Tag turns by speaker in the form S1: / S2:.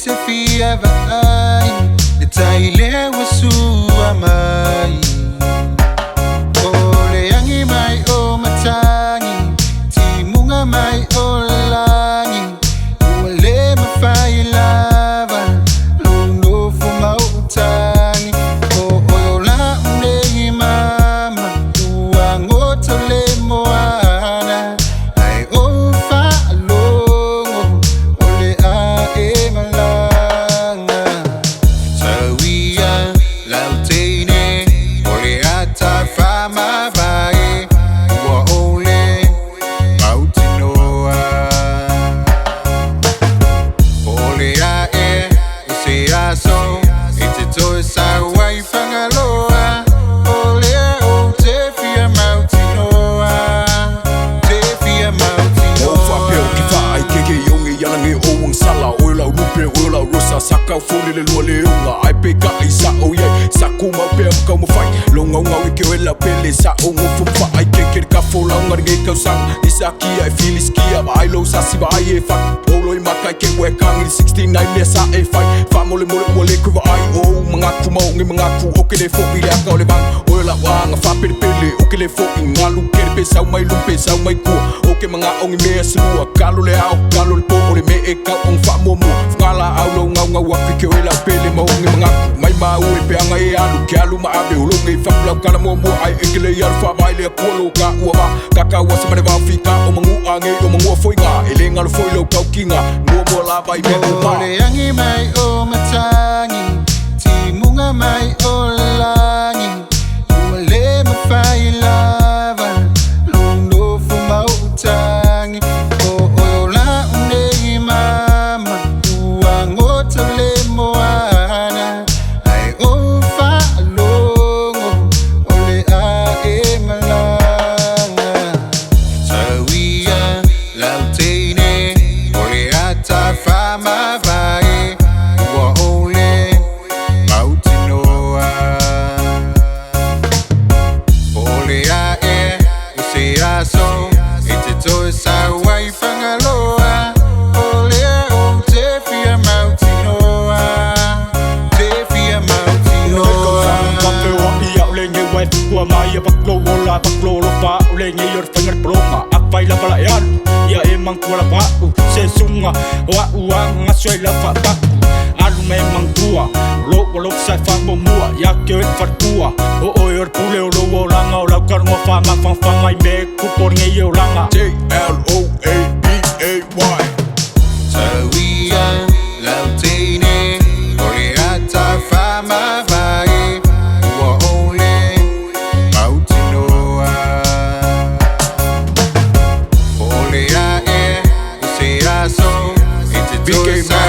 S1: Sefia vai le taile wasu amai ole yangi mai o matangi timunga mai o langi ole mafai lava luno fuma utangi o ola unegi mama uangoto le moana ai o fa longo ole a e malanga sawia lautene ole ata fama vai wa ole mautinoa ole a e se aso ite to sa wai fangaloa ole o te fia mautinoa te fia mautinoa
S2: fa peo ki vai ke yongi yalangi o sala oila rupe oila rosa saka fuli le lua le unga ai pe ka isa o ye saku ma pe ka mo fai longa unga we ke wela pele sa o mo fu fa ai ke ka fola unga nge ka sang isaki ai filis ki ai lo sa si vai e fa o lo makai ke we kang 69 le sa e fai fa mo le ku ai o mga ku mo ngi mga ku o ke le fo bi le ka le bang oila wa nga fa pele o ke le fo ngalu ke pe sa mai lu pe sa mai ku o ke mga ongi me selua kalu le au kalu le po o le me e ka on fa mo ngala au lo nga wa ke wela pele mo ngi mga mai ma o e pe anga e alu ke alu ma abe o lo ngi fa pla kala mo ai e ke le yar fa mai le ko lo ka u ba ka ka wa se me va fika o mangu ange o mangu foi nga e le ngal foi lo ka kinga mo la vai me o ma
S1: ole yangi mai o matangi timunga mai o langi ole mafai lava luno fuma utangi o ola unegi mama uangoto le moana ai o fa longo ole a e malanga sawia lautene ole ata fama vai wa ole mautinoa ole a e se aso ite to sa wai fangaloa ole o te fia mautinoa te fia mautinoa
S3: Tua mai baklo wala baklo lo pa ulenge yor finger broma apai la bala yan ya emang kuala pa se sunga wa uang ngasoi la fa baku alu memang tua lo sai fa mo mua ya ke fartua o yor pule lo langa la kar mo fa ma fa mai me ku por nge yo langa
S2: JLOABAY
S1: sawia lautene ole ata fama vai wa ole mautinoa ole a e se aso ite to sa